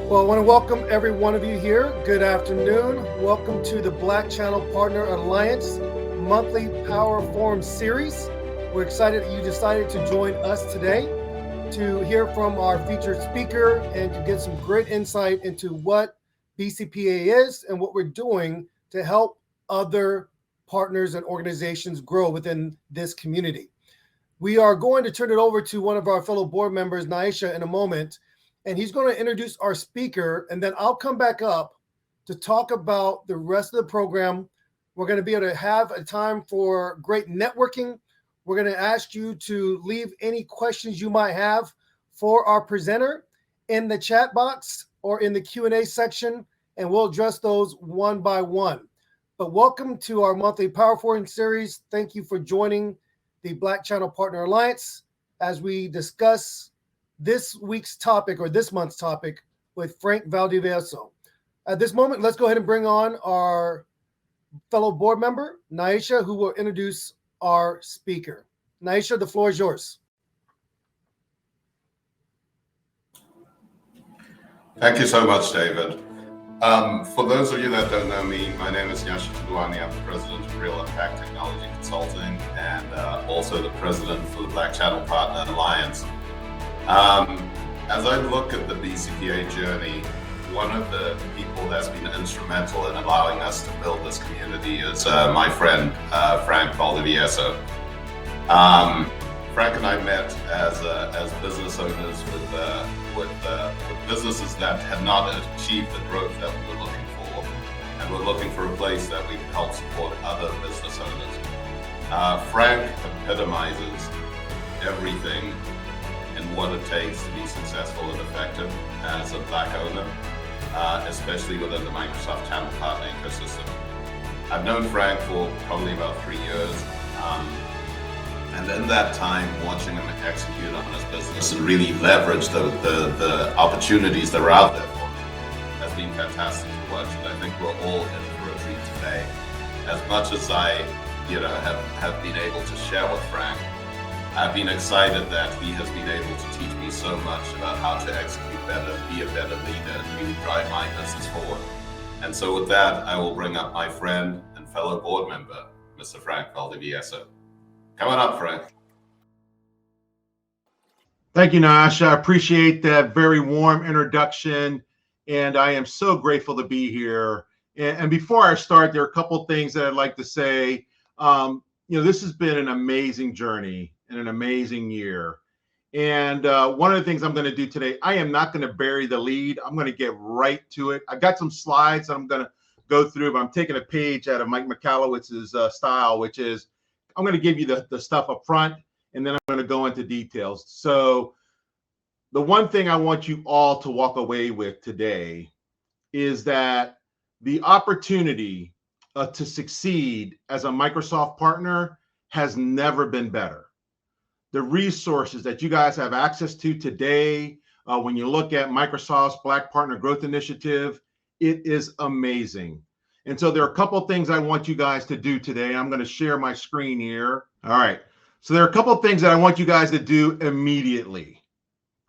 Well, I want to welcome every one of you here. Good afternoon. Welcome to the Black Channel Partner Alliance monthly Power Forum series. We're excited that you decided to join us today to hear from our featured speaker and to get some great insight into what BCPA is and what we're doing to help other partners and organizations grow within this community. We are going to turn it over to one of our fellow board members, Naisha, in a moment, and he's going to introduce our speaker, and then I'll come back up to talk about the rest of the program. We're going to be able to have a time for great networking. We're going to ask you to leave any questions you might have for our presenter in the chat box or in the Q&A section, and we'll address those one by one. But welcome to our monthly Power Forum series. Thank you for joining the Black Channel Partner Alliance as we discuss this week's topic or this month's topic with Frank Valdivieso. At this moment, let's go ahead and bring on our fellow board member, Naisha, who will introduce our speaker. Naisha, the floor is yours. Thank you so much, David. For those of you that don't know me, my name is Yashi Tudwani. I'm the president of Real Impact Technology Consulting and also the president for the Black Channel Partner Alliance. As I look at the BCPA journey, one of the people that's been instrumental in allowing us to build this community is my friend, Frank Valdivieso. Frank and I met as business owners with businesses that had not achieved the growth that we were looking for, and we're looking for a place that we can help support other business owners. Frank epitomizes everything in what it takes to be successful and effective as a Black owner, especially within the Microsoft Channel Partner ecosystem. I've known Frank for probably about 3 years. And in that time, watching him execute on his business and really leverage the opportunities that are out there for him has been fantastic to watch. And I think we're all in for a treat today. As much as I, have been able to share with Frank, I've been excited that he has been able to teach me so much about how to execute better, be a better leader, and really drive my business forward. And so with that, I will bring up my friend and fellow board member, Mr. Frank Valdivieso. Come on up, Frank. Thank you, Naisha. I appreciate that very warm introduction, and I am so grateful to be here. And before I start, there are a couple things that I'd like to say. This has been an amazing journey and an amazing year. And one of the things I'm going to do today, I am not going to bury the lead. I'm going to get right to it. I got some slides that I'm going to go through, but I'm taking a page out of Mike Michalowicz's style, which is I'm going to give you the stuff up front, and then I'm going to go into details. So the one thing I want you all to walk away with today is that the opportunity to succeed as a Microsoft partner has never been better. The resources that you guys have access to today, when you look at Microsoft's Black Partner Growth Initiative, it is amazing. And so there are a couple of things I want you guys to do today. I'm going to share my screen here. All right. So there are a couple of things that I want you guys to do immediately.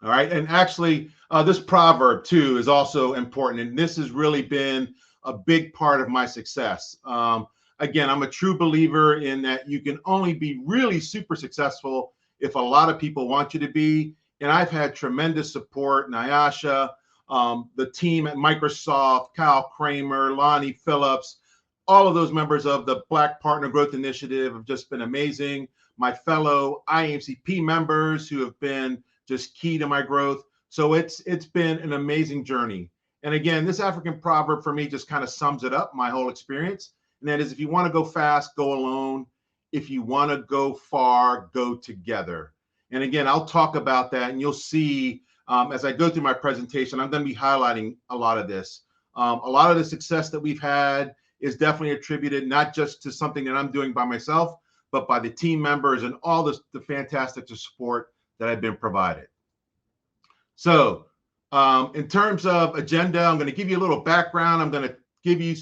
All right. And actually, this proverb, too, is also important. And this has really been a big part of my success. Again, I'm a true believer in that you can only be really super successful if a lot of people want you to be. And I've had tremendous support, Nyasha, the team at Microsoft, Kyle Kramer, Lonnie Phillips, all of those members of the Black Partner Growth Initiative have just been amazing. My fellow IMCP members who have been just key to my growth. So it's been an amazing journey. And again, this African proverb for me just kind of sums it up, my whole experience. And that is, if you want to go fast, go alone. If you want to go far, go together. And again, I'll talk about that, and you'll see as I go through my presentation, I'm going to be highlighting a lot of this. A lot of the success that we've had is definitely attributed not just to something that I'm doing by myself, but by the team members and all the fantastic support that I've been provided. So in terms of agenda, I'm going to give you a little background. I'm going to give you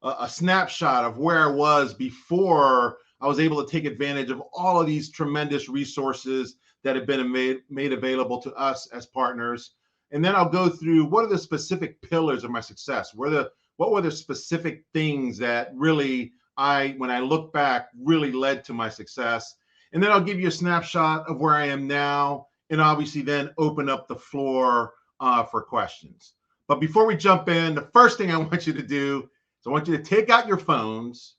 a snapshot of where I was before I was able to take advantage of all of these tremendous resources that have been made available to us as partners. And then I'll go through what are the specific pillars of my success? What were the specific things that really when I look back, really led to my success? And then I'll give you a snapshot of where I am now, and obviously then open up the floor for questions. But before we jump in, the first thing I want you to do is I want you to take out your phones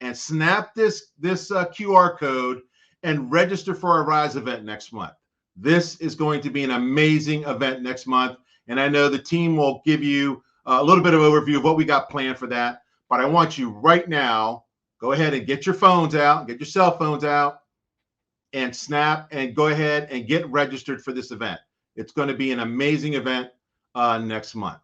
and snap this QR code and register for our Rise event next month. This is going to be an amazing event next month. And I know the team will give you a little bit of overview of what we got planned for that. But I want you right now, go ahead and get your phones out, get your cell phones out, and snap and go ahead and get registered for this event. It's going to be an amazing event next month.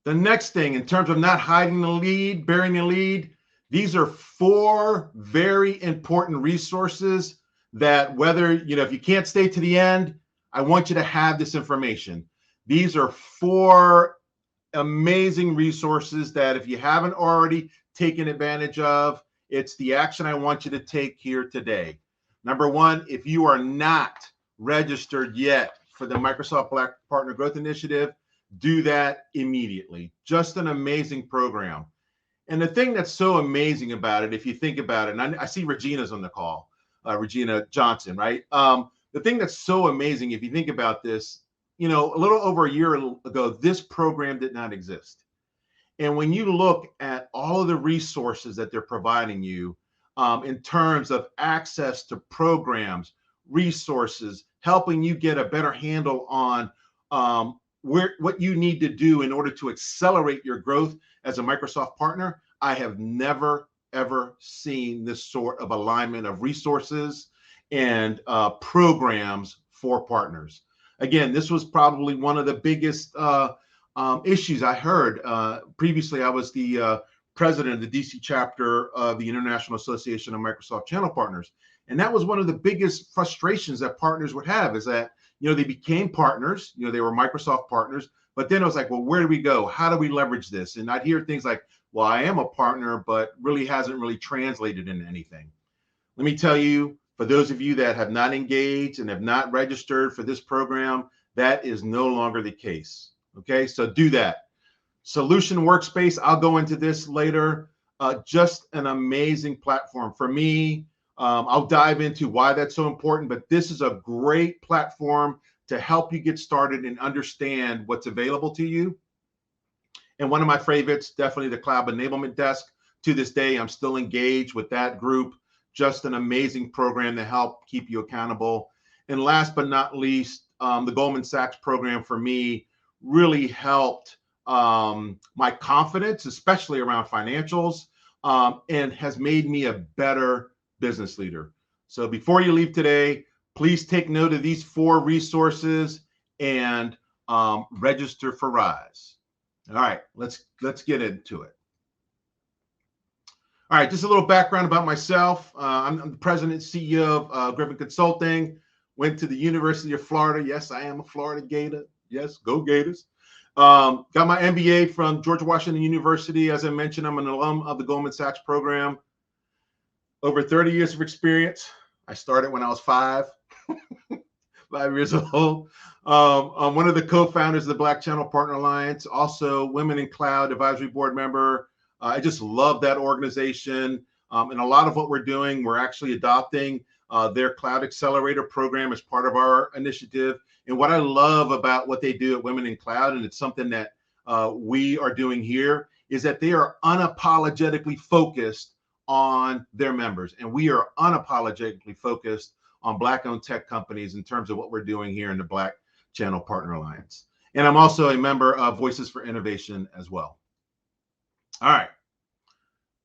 The next thing, in terms of not hiding the lead, burying the lead, these are 4 very important resources that whether, if you can't stay to the end, I want you to have this information. These are 4 amazing resources that if you haven't already taken advantage of, it's the action I want you to take here today. Number 1, if you are not registered yet for the Microsoft Black Partner Growth Initiative, do that immediately. Just an amazing program. And the thing that's so amazing about it, if you think about it, and I see Regina's on the call, Regina Johnson, right? The thing that's so amazing, if you think about this, a little over a year ago, this program did not exist. And when you look at all of the resources that they're providing you in terms of access to programs, resources, helping you get a better handle on what you need to do in order to accelerate your growth as a Microsoft partner, I have never, ever seen this sort of alignment of resources and programs for partners. Again, this was probably one of the biggest issues I heard. Previously, I was the president of the DC chapter of the International Association of Microsoft Channel Partners. And that was one of the biggest frustrations that partners would have is that, they became partners, they were Microsoft partners, but then it was like, well, where do we go? How do we leverage this? And I'd hear things like, well, I am a partner, but really hasn't really translated into anything. Let me tell you, for those of you that have not engaged and have not registered for this program, that is no longer the case. Okay, so do that. Solution Workspace, I'll go into this later. Just an amazing platform. For me, I'll dive into why that's so important, but this is a great platform to help you get started and understand what's available to you. And one of my favorites, definitely the Cloud Enablement Desk. To this day, I'm still engaged with that group. Just an amazing program to help keep you accountable. And last but not least, the Goldman Sachs program for me really helped my confidence, especially around financials, and has made me a better business leader. So before you leave today, please take note of these 4 resources and register for Rise. All right, let's get into it. All right, just a little background about myself. I'm the president and CEO of Griffin Consulting. Went to the University of Florida. Yes, I am a Florida Gator. Yes, go Gators. Got my MBA from George Washington University. As I mentioned, I'm an alum of the Goldman Sachs program. Over 30 years of experience. I started when I was 5 years old. I'm one of the co-founders of the Black Channel Partner Alliance, also Women in Cloud Advisory Board member. I just love that organization. And a lot of what we're doing, we're actually adopting their Cloud Accelerator program as part of our initiative. And what I love about what they do at Women in Cloud, and it's something that we are doing here, is that they are unapologetically focused on their members. And we are unapologetically focused on Black-owned tech companies in terms of what we're doing here in the Black Channel Partner Alliance. And I'm also a member of Voices for Innovation as well. All right.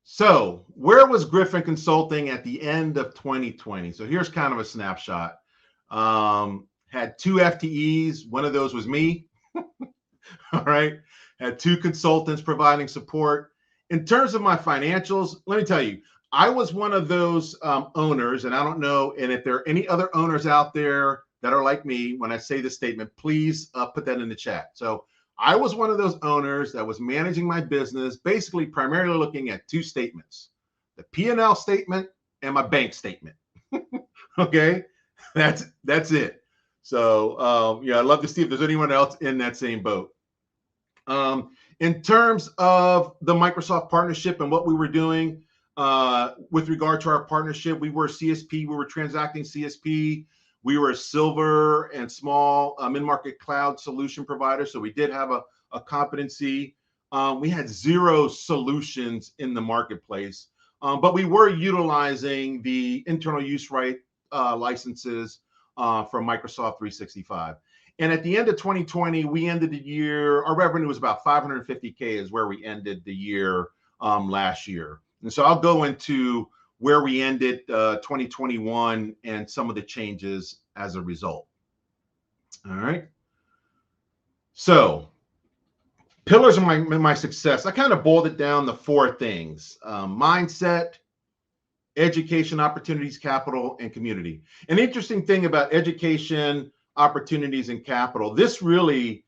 So where was Griffin Consulting at the end of 2020? So here's kind of a snapshot. Had 2 FTEs. One of those was me. All right. Had 2 consultants providing support. In terms of my financials, let me tell you, I was one of those owners, and I don't know, and if there are any other owners out there that are like me, when I say this statement, please put that in the chat. So I was one of those owners that was managing my business, basically primarily looking at 2 statements, the P&L statement and my bank statement. Okay, that's it. So yeah, I'd love to see if there's anyone else in that same boat. In terms of the Microsoft partnership and what we were doing with regard to our partnership, we were CSP, we were transacting CSP, we were a silver and small mid-market cloud solution provider. So we did have a competency. We had 0 solutions in the marketplace, but we were utilizing the internal use right licenses from Microsoft 365. And at the end of 2020, we ended the year, our revenue was about 550K is where we ended the year last year. And so I'll go into where we ended 2021 and some of the changes as a result. All right. So pillars of my success, I kind of boiled it down to 4 things: mindset, education, opportunities, capital, and community. An interesting thing about education, opportunities, and capital, this really,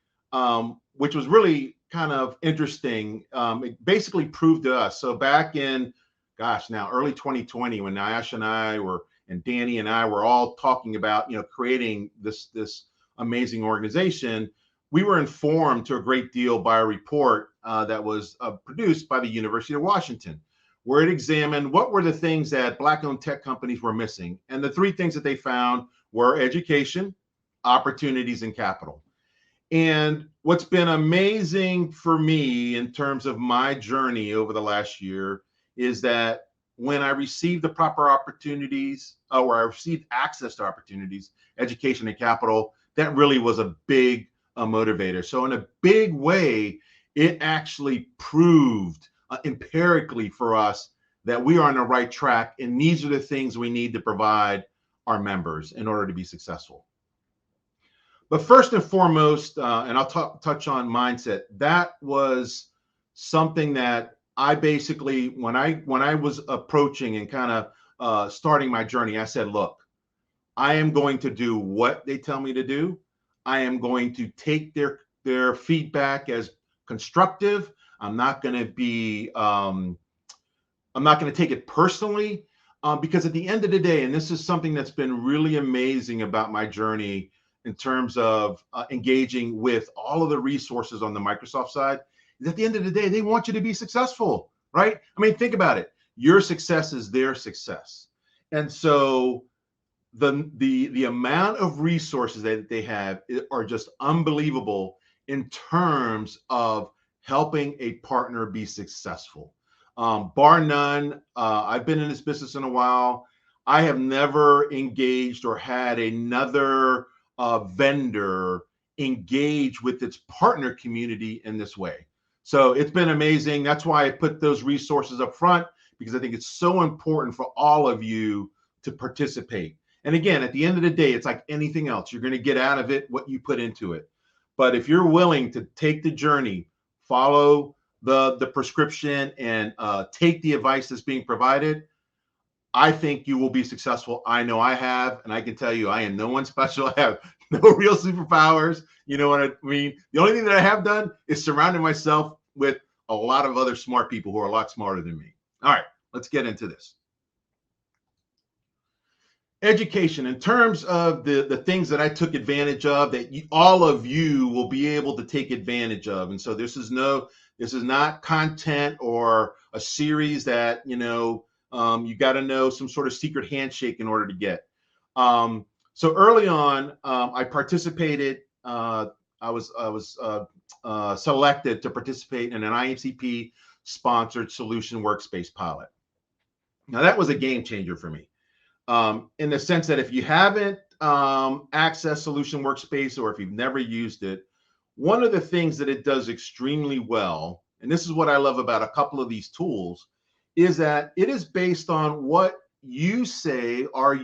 which was really kind of interesting, it basically proved to us. So back in, gosh, now early 2020, when Nyash and I were, and Danny and I were all talking about, creating this amazing organization, we were informed to a great deal by a report that was produced by the University of Washington, where it examined what were the things that Black-owned tech companies were missing. And the 3 things that they found were education, opportunities, and capital. And what's been amazing for me in terms of my journey over the last year is that when I received the proper opportunities, or I received access to opportunities, education, and capital, that really was a big motivator. So in a big way, it actually proved empirically for us that we are on the right track, and these are the things we need to provide our members in order to be successful. But first and foremost, and I'll touch on mindset, that was something that I basically, when I was approaching and kind of starting my journey, I said, look, I am going to do what they tell me to do. I am going to take their feedback as constructive. I'm not going to be, I'm not going to take it personally, because at the end of the day, and this is something that's been really amazing about my journey in terms of engaging with all of the resources on the Microsoft side, is at the end of the day, they want you to be successful, right? I mean, think about it. Your success is their success. And so the amount of resources that they have are just unbelievable in terms of helping a partner be successful. Bar none, I've been in this business in a while. I have never engaged or had another vendor engage with its partner community in this way. So it's been amazing. That's why I put those resources up front, because I think it's so important for all of you to participate. And again, at the end of the day, it's like anything else. You're going to get out of it what you put into it. But if you're willing to take the journey, follow the prescription, and take the advice that's being provided, I think you will be successful. I know I have, and I can tell you I am no one special. I have no real superpowers. You know what I mean? The only thing that I have done is surrounding myself with a lot of other smart people who are a lot smarter than me. All right, let's get into this. Education, in terms of the things that I took advantage of, that all of you will be able to take advantage of. And so this is not content or a series that, you got to know some sort of secret handshake in order to get. So early on, I participated. I was selected to participate in an IMCP sponsored solution workspace pilot. Now that was a game changer for me, in the sense that if you haven't accessed solution workspace, or if you've never used it, one of the things that it does extremely well, and this is what I love about a couple of these tools, is that it is based on what you say are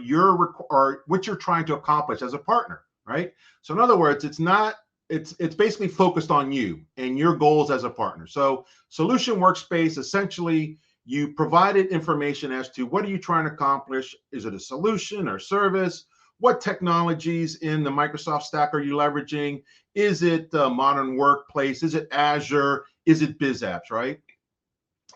what you're trying to accomplish as a partner, right? So in other words, it's basically focused on you and your goals as a partner. So solution workspace, essentially, you provided information as to what are you trying to accomplish? Is it a solution or service? What technologies in the Microsoft stack are you leveraging? Is it modern workplace? Is it Azure? Is it BizApps, right?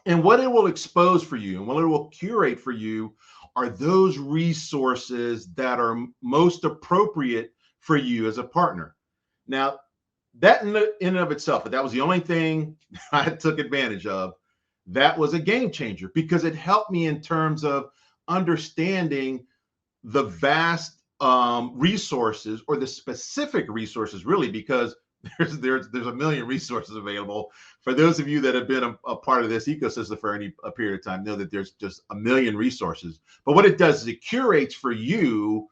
And what it will expose for you and what it will curate for you are those resources that are most appropriate for you as a partner. Now, that in and of itself, if that was the only thing I took advantage of, that was a game changer because it helped me in terms of understanding the vast resources or the specific resources, really, because there's a million resources available. For those of you that have been a part of this ecosystem for a period of time, know that there's just a million resources. But what it does is it curates for you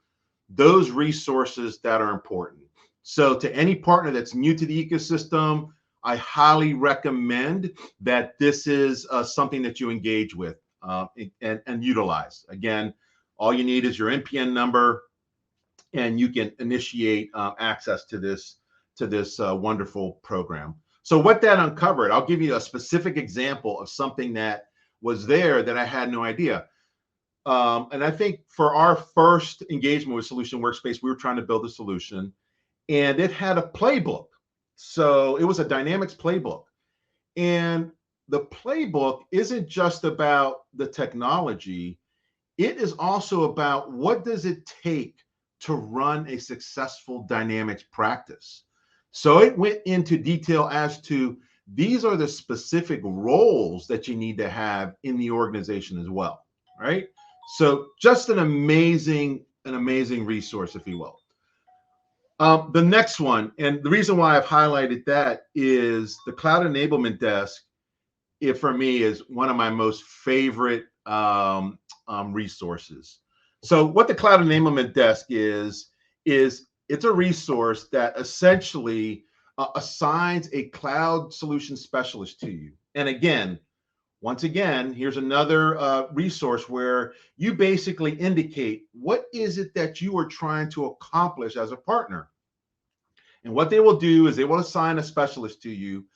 those resources that are important. So to any partner that's new to the ecosystem, I highly recommend that this is something that you engage with and utilize. Again, all you need is your NPN number, and you can initiate access to this wonderful program. So what that uncovered, I'll give you a specific example of something that was there that I had no idea. And I think for our first engagement with Solution Workspace, we were trying to build a solution, and it had a playbook. So it was a Dynamics playbook. And the playbook isn't just about the technology. It is also about what does it take to run a successful Dynamics practice. So it went into detail as to these are the specific roles that you need to have in the organization as well, right? So just an amazing resource, if you will. The next one, and the reason why I've highlighted that is the Cloud Enablement Desk. It for me is one of my most favorite resources. So what the Cloud Enablement Desk is it's a resource that essentially assigns a cloud solution specialist to you. And again, once again, here's another resource where you basically indicate what is it that you are trying to accomplish as a partner. And what they will do is they will assign a specialist to you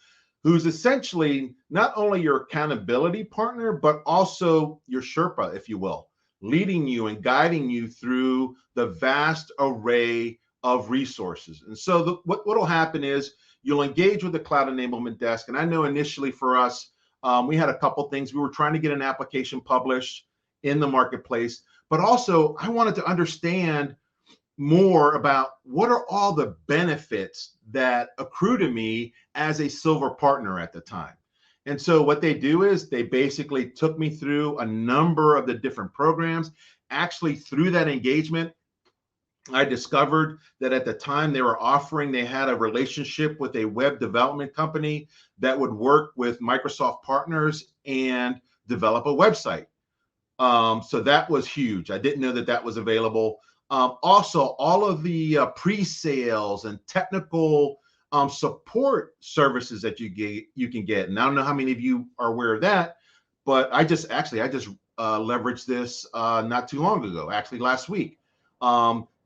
who's essentially not only your accountability partner, but also your Sherpa, if you will, leading you and guiding you through the vast array of resources. And so what will happen is you'll engage with the Cloud Enablement Desk. And I know initially for us, we had a couple things. We were trying to get an application published in the marketplace, but also I wanted to understand more about what are all the benefits that accrue to me as a silver partner at the time. And so what they do is they basically took me through a number of the different programs. Actually, through that engagement, I discovered that at the time they had a relationship with a web development company that would work with Microsoft partners and develop a website. So that was huge. I didn't know that was available. Also, all of the pre-sales and technical support services that you can get. And I don't know how many of you are aware of that, but I just leveraged this not too long ago, actually last week.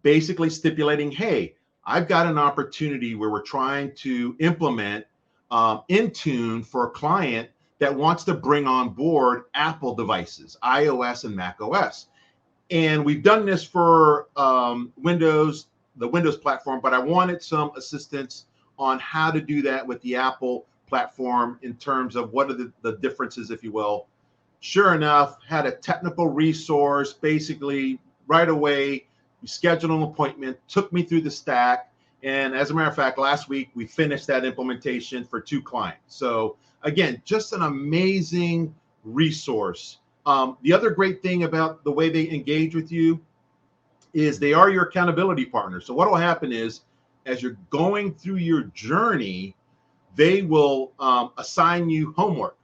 Basically stipulating, hey, I've got an opportunity where we're trying to implement Intune for a client that wants to bring on board Apple devices, iOS and Mac OS. And we've done this for the Windows platform, but I wanted some assistance on how to do that with the Apple platform in terms of what are the differences, if you will. Sure enough, had a technical resource basically right away. We scheduled an appointment, took me through the stack. And as a matter of fact, last week, we finished that implementation for 2 clients. So again, just an amazing resource. The other great thing about the way they engage with you is they are your accountability partner. So what will happen is as you're going through your journey, they will assign you homework,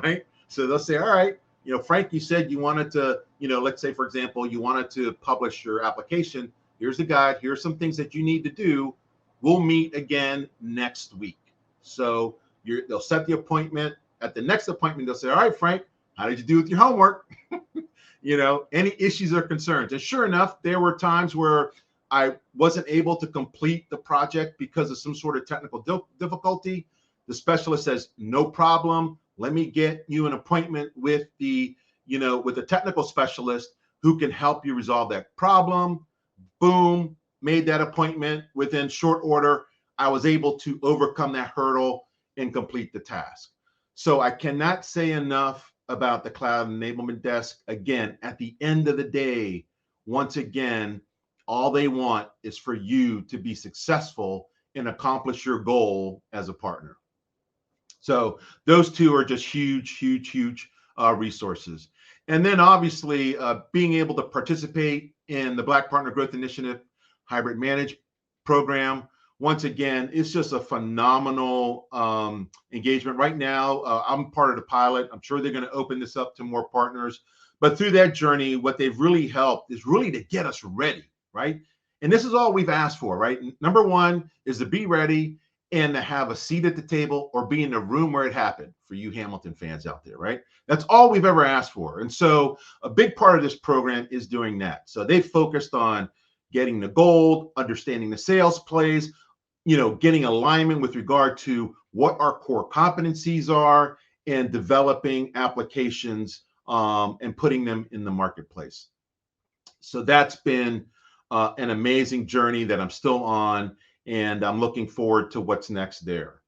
right? So they'll say, all right, Frank, you said you wanted to, let's say, for example, you wanted to publish your application. Here's the guide. Here's some things that you need to do. We'll meet again next week. So they'll set the appointment. At the next appointment, they'll say, all right, Frank, how did you do with your homework? Any issues or concerns? And sure enough, there were times where I wasn't able to complete the project because of some sort of technical difficulty. The specialist says, no problem. Let me get you an appointment with the technical specialist who can help you resolve that problem. Boom, made that appointment within short order. I was able to overcome that hurdle and complete the task. So I cannot say enough about the Cloud Enablement Desk. Again, at the end of the day, once again, All they want is for you to be successful and accomplish your goal as a partner. So those two are just huge, huge, huge resources. And then obviously being able to participate in the Black Partner Growth Initiative Hybrid Manage program. Once again, it's just a phenomenal engagement. Right now, I'm part of the pilot. I'm sure they're going to open this up to more partners. But through that journey, what they've really helped is really to get us ready, right? And this is all we've asked for, right? Number one is to be ready and to have a seat at the table or be in the room where it happened for you Hamilton fans out there, right? That's all we've ever asked for. And so a big part of this program is doing that. So they focused on getting the gold, understanding the sales plays, getting alignment with regard to what our core competencies are and developing applications and putting them in the marketplace. So that's been an amazing journey that I'm still on, and I'm looking forward to what's next there.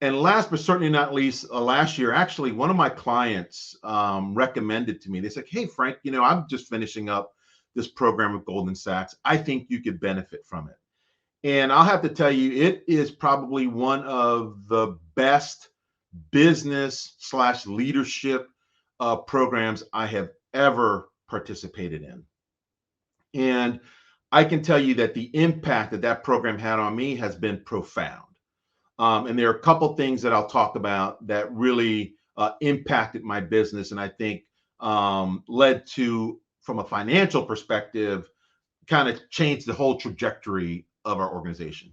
And last but certainly not least, last year, actually, one of my clients recommended to me, they said, hey, Frank, I'm just finishing up this program with Goldman Sachs. I think you could benefit from it. And I'll have to tell you, it is probably one of the best business/leadership programs I have ever participated in. And I can tell you that the impact that that program had on me has been profound. And there are a couple things that I'll talk about that really impacted my business, and I think led to, from a financial perspective, kind of changed the whole trajectory of our organization.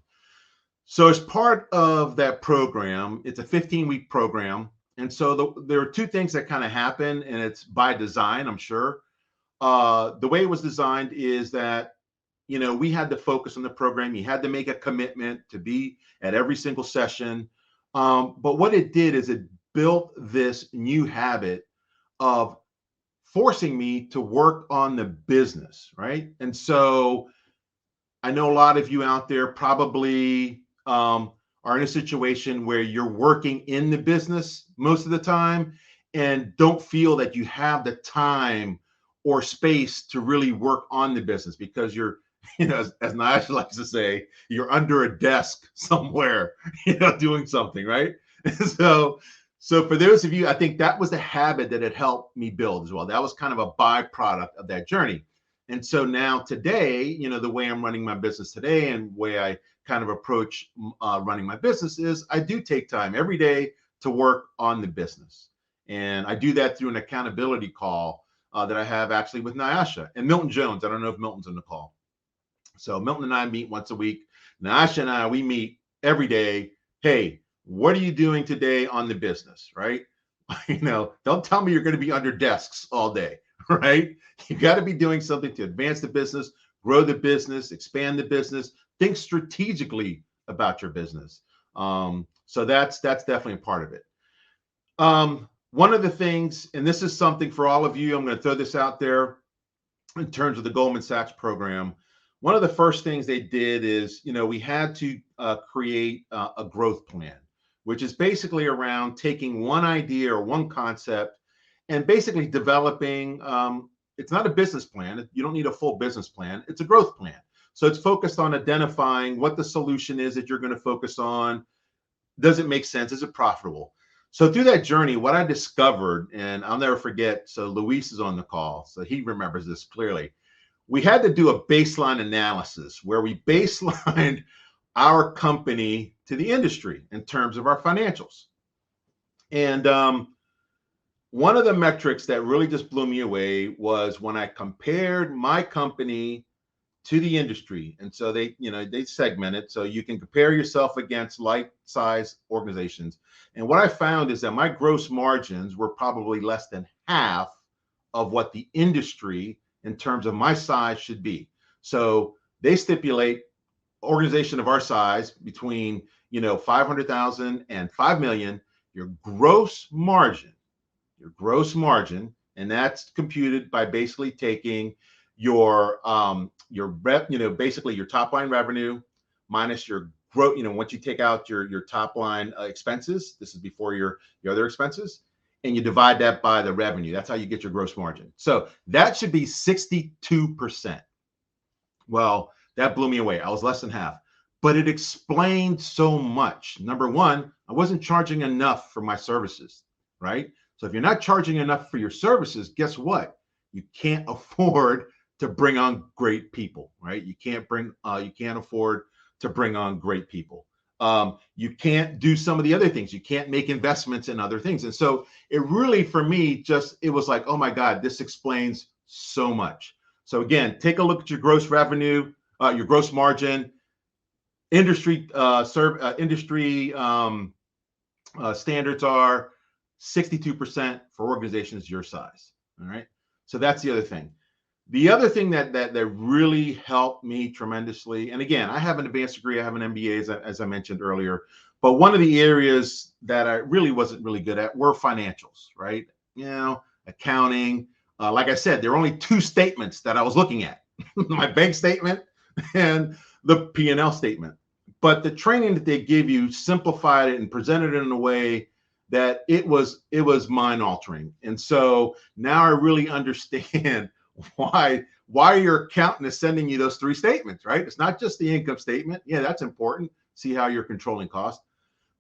So as part of that program, it's a 15-week program. And so there are two things that kind of happen, and it's by design, I'm sure. The way it was designed is that, we had to focus on the program. You had to make a commitment to be at every single session. But what it did is it built this new habit of forcing me to work on the business, right? And so I know a lot of you out there probably are in a situation where you're working in the business most of the time and don't feel that you have the time or space to really work on the business because you're, as Nyasha likes to say, you're under a desk somewhere, doing something, right? So for those of you, I think that was the habit that it helped me build as well. That was kind of a byproduct of that journey. And so now today, the way I'm running my business today and the way I kind of approach running my business is I do take time every day to work on the business. And I do that through an accountability call that I have actually with Nyasha and Milton Jones. I don't know if Milton's on the call. So Milton and I meet once a week. Nyasha and I, we meet every day. Hey, what are you doing today on the business, right? Don't tell me you're going to be under desks all day, right? You got to be doing something to advance the business, grow the business, expand the business, think strategically about your business. So that's definitely a part of it. One of the things, and this is something for all of you, I'm going to throw this out there in terms of the Goldman Sachs program. One of the first things they did is, we had to create a growth plan, which is basically around taking one idea or one concept and basically developing, it's not a business plan. You don't need a full business plan. It's a growth plan. So it's focused on identifying what the solution is that you're going to focus on. Does it make sense? Is it profitable? So through that journey, what I discovered, and I'll never forget, so Luis is on the call, so he remembers this clearly. We had to do a baseline analysis where we baselined our company to the industry in terms of our financials. And one of the metrics that really just blew me away was when I compared my company to the industry. And so they segment it so you can compare yourself against like-size organizations. And what I found is that my gross margins were probably less than half of what the industry in terms of my size should be. So they stipulate organization of our size between 500,000 and 5 million, your gross margin, and that's computed by basically taking your basically your top line revenue minus your growth, once you take out your top line expenses, this is before your other expenses, and you divide that by the revenue. That's how you get your gross margin. So that should be 62%. Well, that blew me away. I was less than half, but it explained so much. Number one, I wasn't charging enough for my services, right? So if you're not charging enough for your services, guess what? You can't afford to bring on great people, right? You can't afford to bring on great people. You can't do some of the other things. You can't make investments in other things. And so it really, for me, it was like, oh my God, this explains so much. So again, take a look at your gross revenue, your gross margin, industry standards are 62% for organizations your size. All right. So that's the other thing. The other thing that really helped me tremendously, and again, I have an advanced degree, I have an MBA, as I mentioned earlier, but one of the areas that I really wasn't really good at were financials, right? Accounting. Like I said, there are only two statements that I was looking at, my bank statement and the P&L statement. But the training that they give you simplified it and presented it in a way that it was mind altering. And so now I really understand why your accountant is sending you those three statements, right? It's not just the income statement. Yeah, that's important. See how you're controlling costs.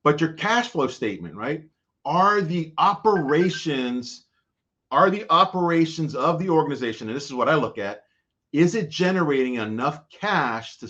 But your cash flow statement, right? Are the operations of the organization, and this is what I look at, is it generating enough cash to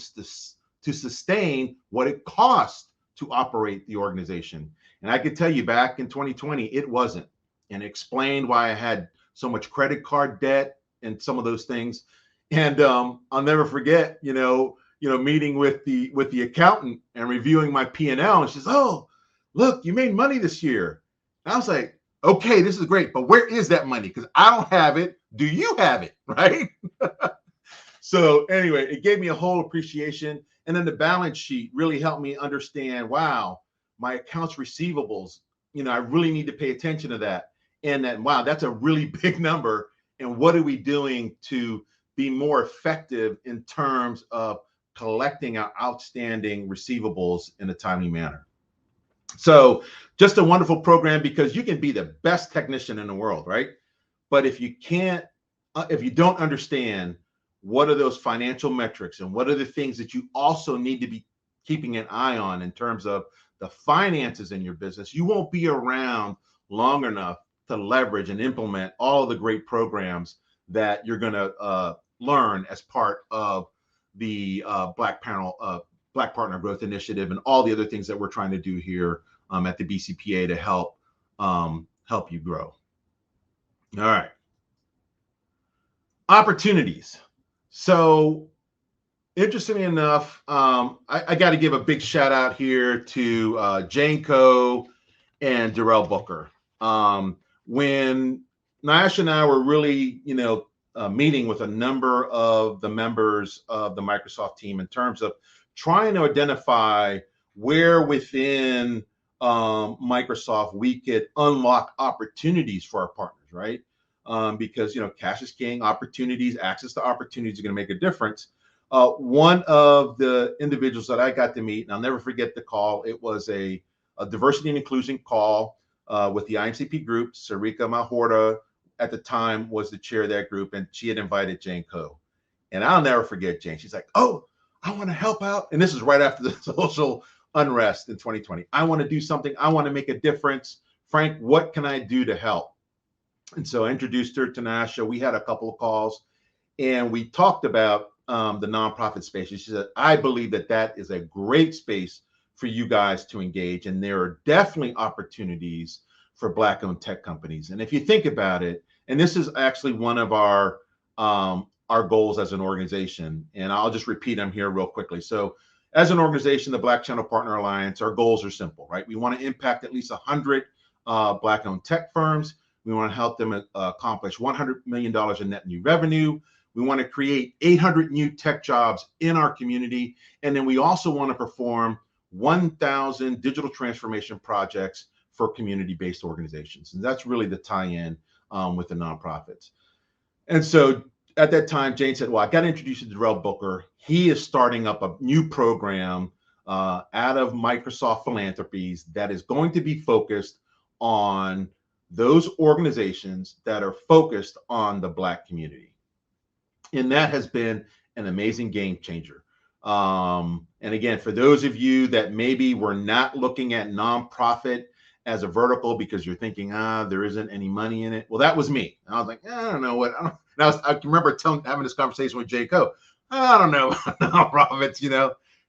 sustain what it costs to operate the organization? And I could tell you back in 2020, it wasn't. And explained why I had so much credit card debt and some of those things. And I'll never forget, meeting with the accountant and reviewing my P&L. And she says, "Oh, look, you made money this year." And I was like, "Okay, this is great, but where is that money? Because I don't have it. Do you have it?" Right? So anyway, it gave me a whole appreciation. And then the balance sheet really helped me understand, wow, my accounts receivables, I really need to pay attention to that. And that, wow, that's a really big number. And what are we doing to be more effective in terms of collecting our outstanding receivables in a timely manner? So just a wonderful program, because you can be the best technician in the world, right? But if you don't understand what are those financial metrics and what are the things that you also need to be keeping an eye on in terms of the finances in your business, you won't be around long enough to leverage and implement all of the great programs that you're going to learn as part of the Black Partner Growth Initiative and all the other things that we're trying to do here at the BCPA to help you grow. All right. Opportunities. So interestingly enough, I got to give a big shout out here to Jane Coe and Darrell Booker. When Nash and I were really, meeting with a number of the members of the Microsoft team in terms of trying to identify where within Microsoft we could unlock opportunities for our partners, right? Because, cash is king, access to opportunities are going to make a difference. One of the individuals that I got to meet, and I'll never forget the call, it was a diversity and inclusion call with the IMCP group. Sarika Mahorta at the time was the chair of that group, and she had invited Jane Coe. And I'll never forget Jane. She's like, "Oh, I want to help out." And this is right after the social unrest in 2020. "I want to do something. I want to make a difference. Frank, what can I do to help?" And so I introduced her to Nasha. We had a couple of calls and we talked about the nonprofit space. She said, "I believe that is a great space for you guys to engage. And there are definitely opportunities for Black-owned tech companies." And if you think about it, and this is actually one of our goals as an organization, and I'll just repeat them here real quickly. So as an organization, the Black Channel Partner Alliance, our goals are simple, right? We want to impact at least 100 Black-owned tech firms. We want to help them accomplish $100 million in net new revenue. We want to create 800 new tech jobs in our community. And then we also want to perform 1,000 digital transformation projects for community-based organizations. And that's really the tie-in with the nonprofits. And so at that time, Jane said, "Well, I got to introduce you to Darrell Booker. He is starting up a new program out of Microsoft Philanthropies that is going to be focused on those organizations that are focused on the Black community." And that has been an amazing game changer. And again, for those of you that maybe were not looking at nonprofit as a vertical because you're thinking, there isn't any money in it. Well, that was me. And I was like, I don't know what. I can remember having this conversation with Jay Coe. I don't know nonprofits,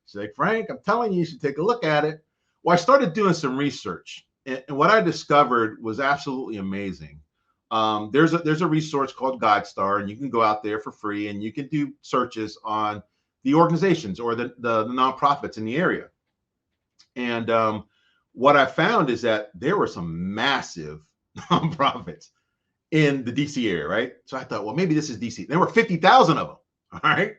She's like, Frank, I'm telling you, you should take a look at it. Well, I started doing some research, and what I discovered was absolutely amazing. There's a resource called GuideStar, and you can go out there for free, and you can do searches on the organizations or the nonprofits in the area. And what I found is that there were some massive nonprofits in the DC area, right? So I thought, well, maybe this is DC. There were 50,000 of them, all right?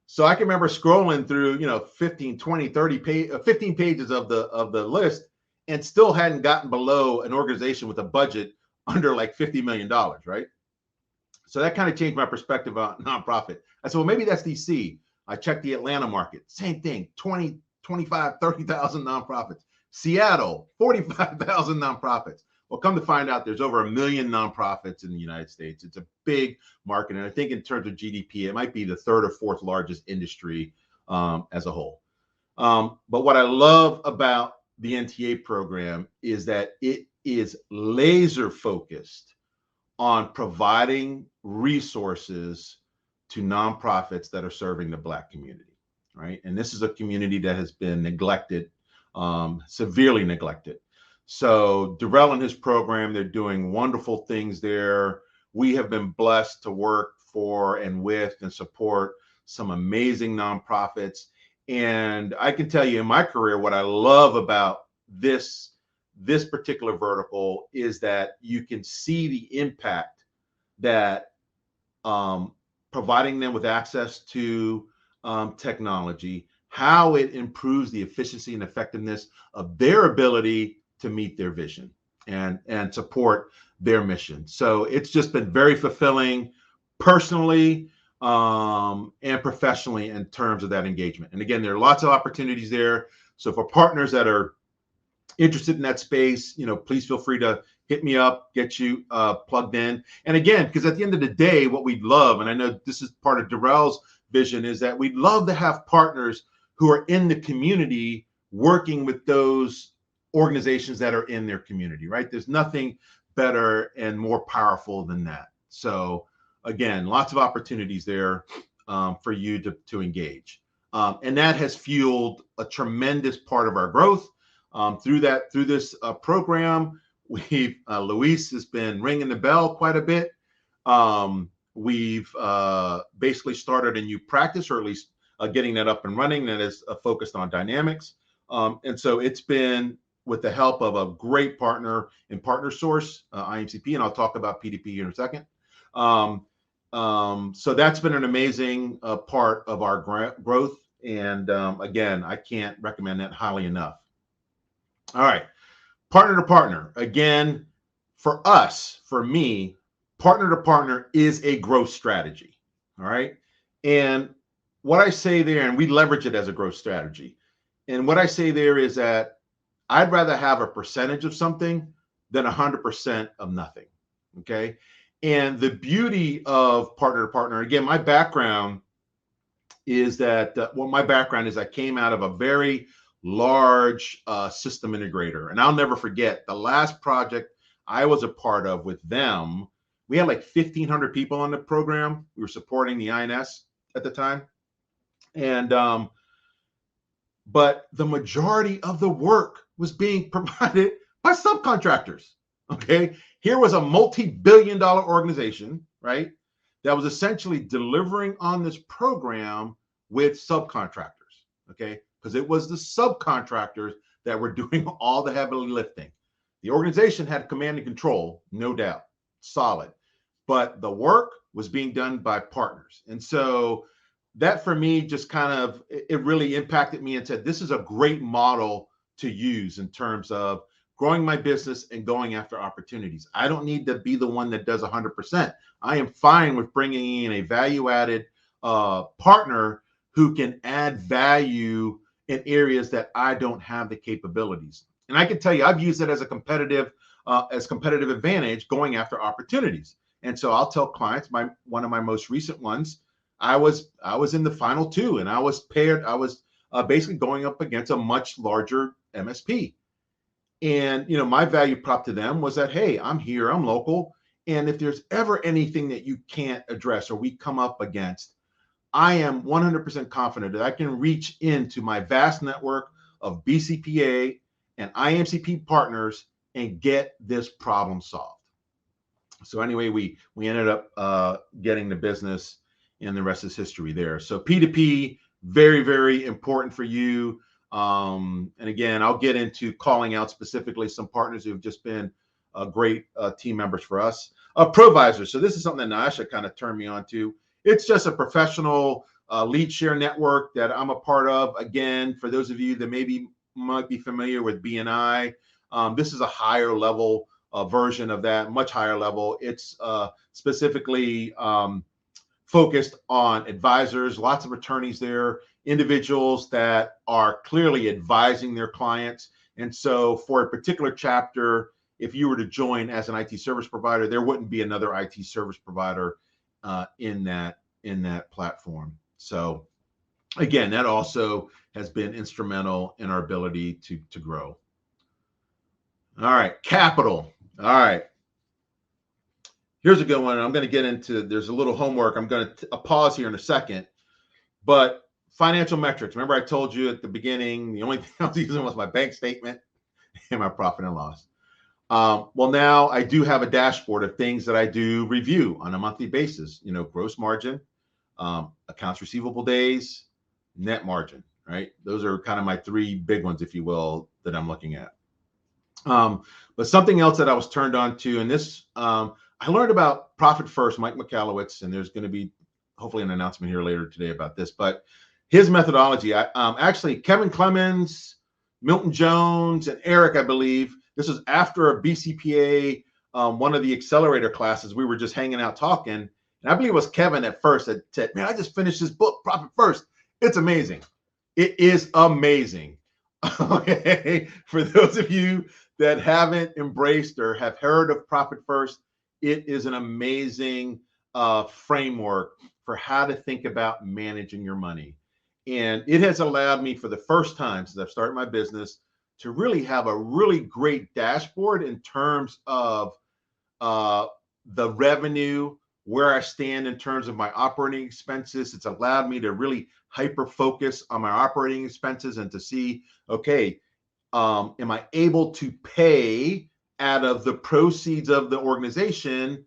So I can remember scrolling through, 15, 20, 30 15 pages of the list and still hadn't gotten below an organization with a budget under like $50 million, right? So that kind of changed my perspective on nonprofit. I said, well, maybe that's DC. I checked the Atlanta market, same thing, 20, 25, 30,000 nonprofits. Seattle, 45,000 nonprofits. Well, come to find out, there's over 1 million nonprofits in the United States. It's a big market. And I think in terms of GDP, it might be the third or fourth largest industry as a whole. But what I love about the NTA program is that it is laser focused on providing resources to nonprofits that are serving the Black community, right? And this is a community that has been neglected, severely neglected. So Darrell and his program, they're doing wonderful things there. We have been blessed to work for and with and support some amazing nonprofits. And I can tell you in my career, what I love about this particular vertical is that you can see the impact that providing them with access to technology, how it improves the efficiency and effectiveness of their ability to meet their vision and support their mission. So it's just been very fulfilling personally and professionally in terms of that engagement. And again, there are lots of opportunities there. So for partners that are interested in that space, please feel free to hit me up, get you plugged in. And again, because at the end of the day, what we'd love, and I know this is part of Darrell's vision, is that we'd love to have partners who are in the community working with those organizations that are in their community, right? There's nothing better and more powerful than that. So again, lots of opportunities there for you to engage. And that has fueled a tremendous part of our growth through this program. Luis has been ringing the bell quite a bit. We've basically started a new practice, or at least getting that up and running, that is focused on dynamics. And so it's been with the help of a great partner in PartnerSource, IMCP, and I'll talk about PDP here in a second. So that's been an amazing part of our growth. And again, I can't recommend that highly enough. All right, partner to partner. Again, for us, for me, partner to partner is a growth strategy. All right. And what I say there, and we leverage it as a growth strategy. And what I say there is that I'd rather have a percentage of something than 100% of nothing. Okay. And the beauty of partner to partner, again, my background is that, my background is I came out of a very large system integrator. And I'll never forget the last project I was a part of with them. We had like 1,500 people on the program. We were supporting the INS at the time. And, but the majority of the work was being provided by subcontractors. Okay. Here was a multi-billion-dollar organization, right, that was essentially delivering on this program with subcontractors. Okay. Because it was the subcontractors that were doing all the heavy lifting. The organization had command and control, no doubt, solid, but the work was being done by partners. And so that for me just kind of, it really impacted me and said, this is a great model to use in terms of growing my business and going after opportunities. I don't need to be the one that does 100%. I am fine with bringing in a value-added partner who can add value in areas that I don't have the capabilities. And I can tell you, I've used it as a competitive advantage going after opportunities. And so I'll tell clients, one of my most recent ones, I was in the final two, and I was paired. I was basically going up against a much larger MSP. And my value prop to them was that, hey, I'm here, I'm local, and if there's ever anything that you can't address or we come up against, I am 100% confident that I can reach into my vast network of BCPA and IMCP partners and get this problem solved. So anyway, we ended up getting the business, and the rest is history there. So P2P, very, very important for you. And again, I'll get into calling out specifically some partners who have just been great team members for us. Provisors. So this is something that Naasha kind of turned me on to. It's just a professional lead share network that I'm a part of. Again, for those of you that might be familiar with BNI, this is a higher level version of that, much higher level. It's specifically focused on advisors, lots of attorneys there, individuals that are clearly advising their clients. And so for a particular chapter, if you were to join as an IT service provider, there wouldn't be another IT service provider in that platform. So again, that also has been instrumental in our ability to grow. All right, capital. All right. Here's a good one. I'm going to get into, there's a little homework. I'm going to pause here in a second. But financial metrics. Remember I told you at the beginning, the only thing I was using was my bank statement and my profit and loss. Well, now I do have a dashboard of things that I do review on a monthly basis. Gross margin, accounts receivable days, net margin, right? Those are kind of my three big ones, if you will, that I'm looking at. But something else that I was turned on to, and this, I learned about Profit First, Mike Michalowicz, and there's going to be hopefully an announcement here later today about this, but his methodology, actually Kevin Clemens, Milton Jones, and Eric, I believe, this was after a BCPA, one of the accelerator classes, we were just hanging out talking, and I believe it was Kevin at first that said, man, I just finished this book, Profit First. It's amazing. It is amazing. Okay, for those of you that haven't embraced or have heard of Profit First, it is an amazing framework for how to think about managing your money. And it has allowed me for the first time since I've started my business to really have a really great dashboard in terms of the revenue, where I stand in terms of my operating expenses. It's allowed me to really hyper focus on my operating expenses and to see, okay, am I able to pay out of the proceeds of the organization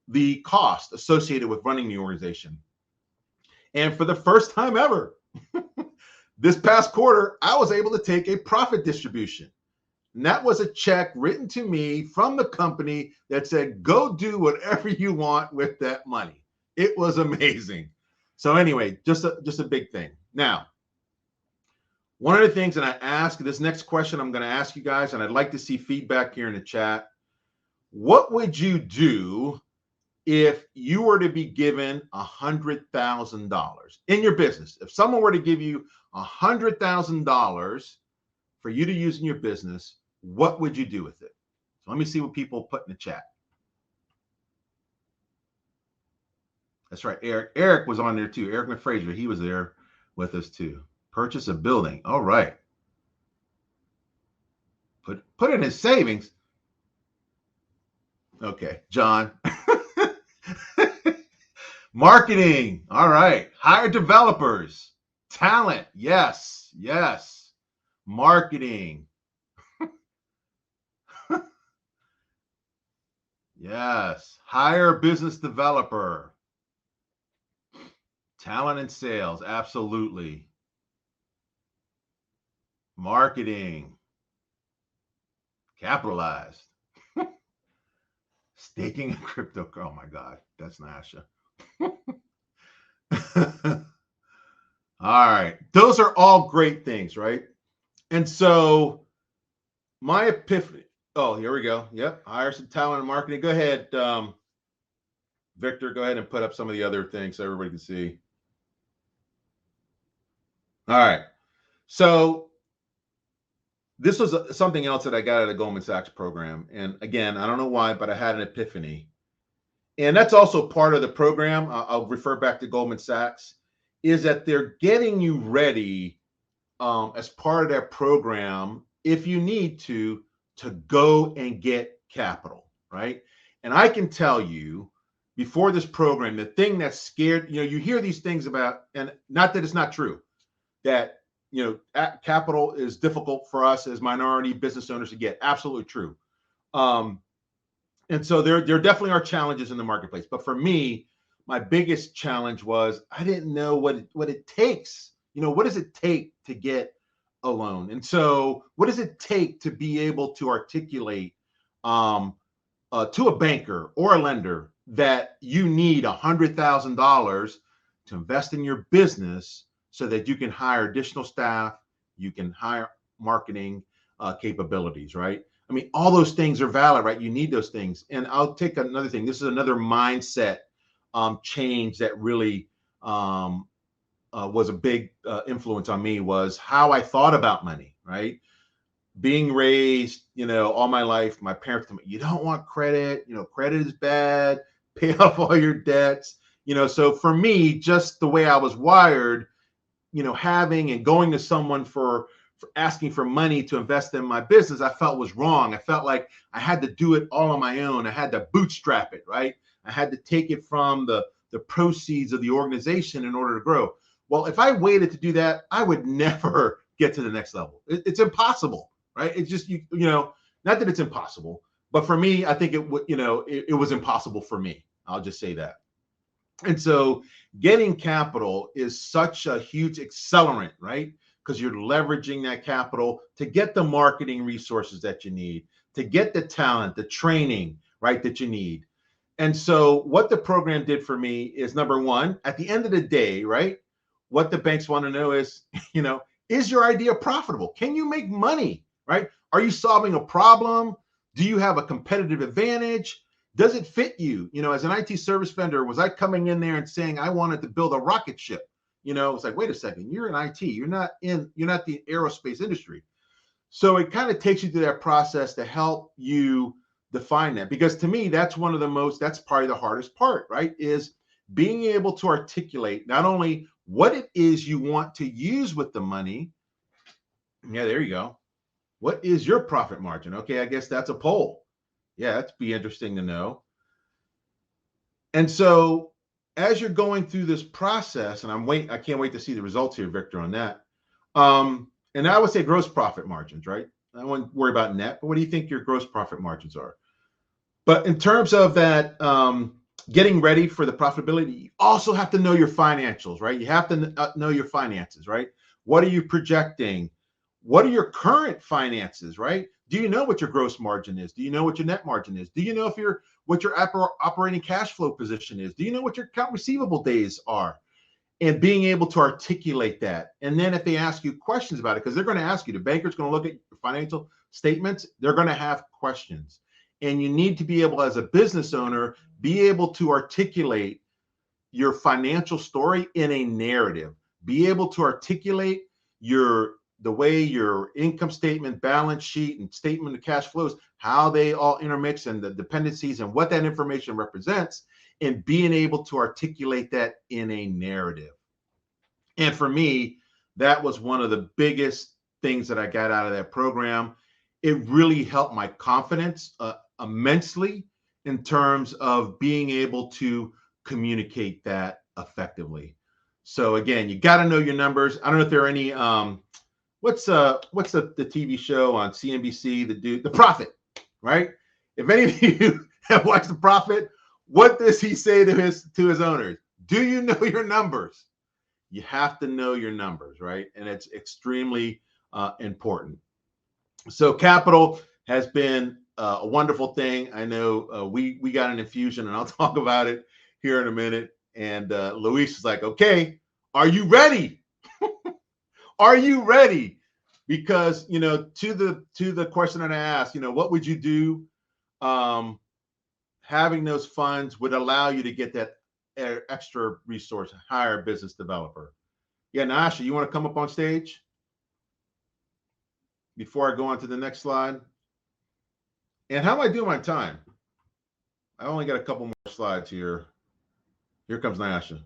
the cost associated with running the organization? And for the first time ever, this past quarter, I was able to take a profit distribution. And that was a check written to me from the company that said, go do whatever you want with that money. It was amazing. So anyway, just a big thing. Now, one of the things that I ask, this next question I'm going to ask you guys, and I'd like to see feedback here in the chat. What would you do if you were to be given $100,000 in your business? If someone were to give you $100,000 for you to use in your business, what would you do with it? So let me see what people put in the chat. That's right. Eric was on there too. Eric McFrazier, he was there with us too. Purchase a building. All right. Put it in savings. Okay, John. Marketing. All right. Hire developers. Talent. Yes. Yes. Marketing. Yes. Hire a business developer. Talent and sales. Absolutely. Marketing. Capitalized. Staking in crypto. Oh my God. That's Naasha. All right. Those are all great things, right? And so my epiphany. Oh, here we go. Yep. Hire some talent and marketing. Go ahead, Victor. Go ahead and put up some of the other things so everybody can see. All right. So this was something else that I got at a Goldman Sachs program. And again, I don't know why, but I had an epiphany. And that's also part of the program. I'll refer back to Goldman Sachs, is that they're getting you ready as part of that program, if you need to go and get capital, right? And I can tell you, before this program, the thing that scared, you hear these things about, and not that it's not true, that, capital is difficult for us as minority business owners to get. Absolutely true. And so there definitely are challenges in the marketplace. But for me, my biggest challenge was I didn't know what it takes. What does it take to get a loan? And so what does it take to be able to articulate to a banker or a lender that you need $100,000 to invest in your business so that you can hire additional staff, you can hire marketing capabilities, right? I mean, all those things are valid, right? You need those things. And I'll take another thing. This is another mindset change that really was a big influence on me, was how I thought about money, right? Being raised, all my life, my parents told me, you don't want credit, credit is bad, pay off all your debts, so for me, just the way I was wired, having and going to someone for asking for money to invest in my business, I felt was wrong. I felt like I had to do it all on my own. I had to bootstrap it, right? I had to take it from the proceeds of the organization in order to grow. Well, if I waited to do that, I would never get to the next level. It's impossible, right? It's just, not that it's impossible, but for me, I think it would, it was impossible for me. I'll just say that. And so getting capital is such a huge accelerant, right? Because you're leveraging that capital to get the marketing resources that you need, to get the talent, the training, right, that you need. And so what the program did for me is, number one, at the end of the day, right, what the banks want to know is, is your idea profitable? Can you make money, right? Are you solving a problem? Do you have a competitive advantage? Does it fit you? As an IT service vendor, was I coming in there and saying I wanted to build a rocket ship? It's like, wait a second, you're in IT. You're not the aerospace industry. So it kind of takes you through that process to help you define that. Because to me, that's that's probably the hardest part, right? Is being able to articulate not only what it is you want to use with the money. Yeah, there you go. What is your profit margin? Okay, I guess that's a poll. Yeah, that'd be interesting to know. And so as you're going through this process, and I can't wait to see the results here, Victor, on that. And I would say gross profit margins, right? I don't want to worry about net, but what do you think your gross profit margins are? But in terms of that, getting ready for the profitability, you also have to know your financials, right? You have to know your finances, right? What are you projecting? What are your current finances, right? Do you know what your gross margin is? Do you know what your net margin is? Do you know what your operating cash flow position is? Do you know what your account receivable days are? And being able to articulate that. And then if they ask you questions about it, because they're going to ask you, the banker's going to look at your financial statements, they're going to have questions. And you need to be able, as a business owner, be able to articulate your financial story in a narrative. Be able to articulate the way your income statement, balance sheet, and statement of cash flows, how they all intermix and the dependencies and what that information represents, and being able to articulate that in a narrative. And for me, that was one of the biggest things that I got out of that program. It really helped my confidence immensely in terms of being able to communicate that effectively. So again, you got to know your numbers. I don't know if there are any what's the TV show on CNBC, The Prophet, right? If any of you have watched The Prophet, what does he say to his owners? Do you know your numbers? You have to know your numbers, right? And it's extremely important. So capital has been a wonderful thing. I know we got an infusion, and I'll talk about it here in a minute. And Luis is like, okay, are you ready? Are you ready? Because, to the question that I asked, what would you do? Having those funds would allow you to get that extra resource, hire a business developer. Yeah, Nasha, you want to come up on stage before I go on to the next slide? And how am I doing my time? I only got a couple more slides here. Here comes Nyasha.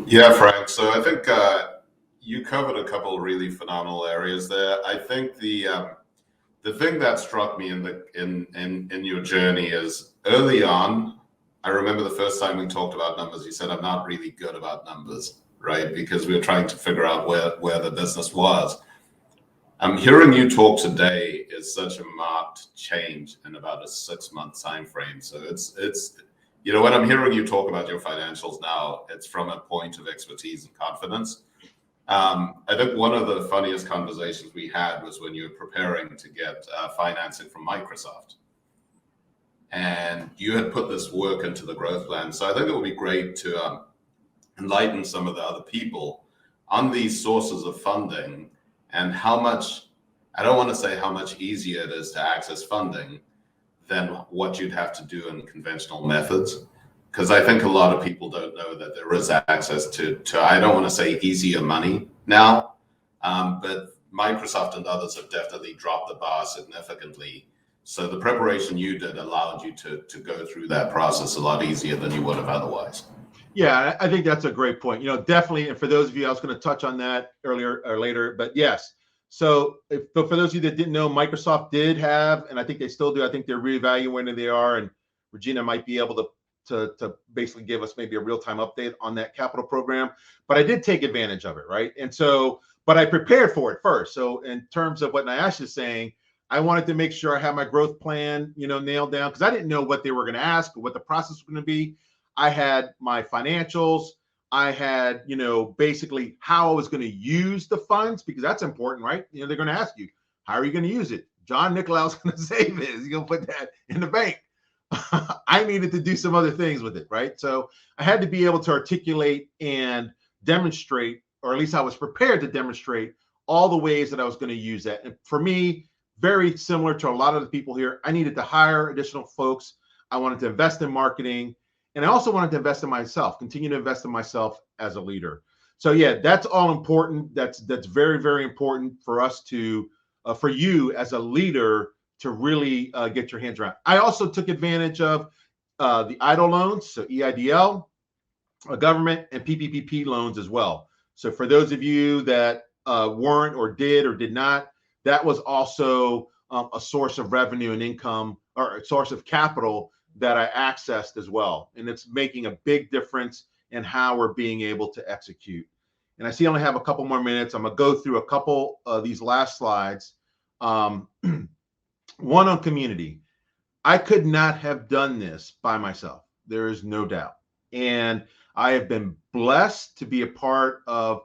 Yeah, Frank. So I think you covered a couple of really phenomenal areas there. I think the thing that struck me in your journey is early on. I remember the first time we talked about numbers. You said, "I'm not really good about numbers," right? Because we were trying to figure out where the business was. I'm hearing you talk today is such a marked change in about a 6-month time frame. So it's when I'm hearing you talk about your financials now, it's from a point of expertise and confidence. I think one of the funniest conversations we had was when you were preparing to get financing from Microsoft, and you had put this work into the growth plan. So I think it would be great to enlighten some of the other people on these sources of funding and how much, I don't want to say how much easier it is to access funding than what you'd have to do in conventional methods. Because I think a lot of people don't know that there is access to I don't want to say easier money now, but Microsoft and others have definitely dropped the bar significantly. So the preparation you did allowed you to go through that process a lot easier than you would have otherwise. Yeah, I think that's a great point. Definitely. And for those of you, I was going to touch on that earlier or later, but yes. So for those of you that didn't know, Microsoft did have, and I think they still do, I think they're reevaluating where they are, and Regina might be able to basically give us maybe a real-time update on that capital program. But I did take advantage of it, right? And so, but I prepared for it first. So in terms of what Nyash is saying, I wanted to make sure I had my growth plan, nailed down, because I didn't know what they were going to ask or what the process was going to be. I had my financials. I had, basically how I was going to use the funds, because that's important, right? They're going to ask you, how are you going to use it? John Nicolaus going to save it. He's going to put that in the bank. I needed to do some other things with it, right? So I had to be able to articulate and demonstrate, or at least I was prepared to demonstrate all the ways that I was going to use that. And for me, very similar to a lot of the people here, I needed to hire additional folks. I wanted to invest in marketing. And I also wanted to invest in myself, continue to invest in myself as a leader. So yeah, that's all important. That's very, very important for us to, for you as a leader to really get your hands around. I also took advantage of the EIDL loans, so EIDL, government, and PPP loans as well. So for those of you that weren't or did not, that was also a source of revenue and income, or a source of capital that I accessed as well. And it's making a big difference in how we're being able to execute. And I see I only have a couple more minutes. I'm going to go through a couple of these last slides. One on community. I could not have done this by myself. There is no doubt. And I have been blessed to be a part of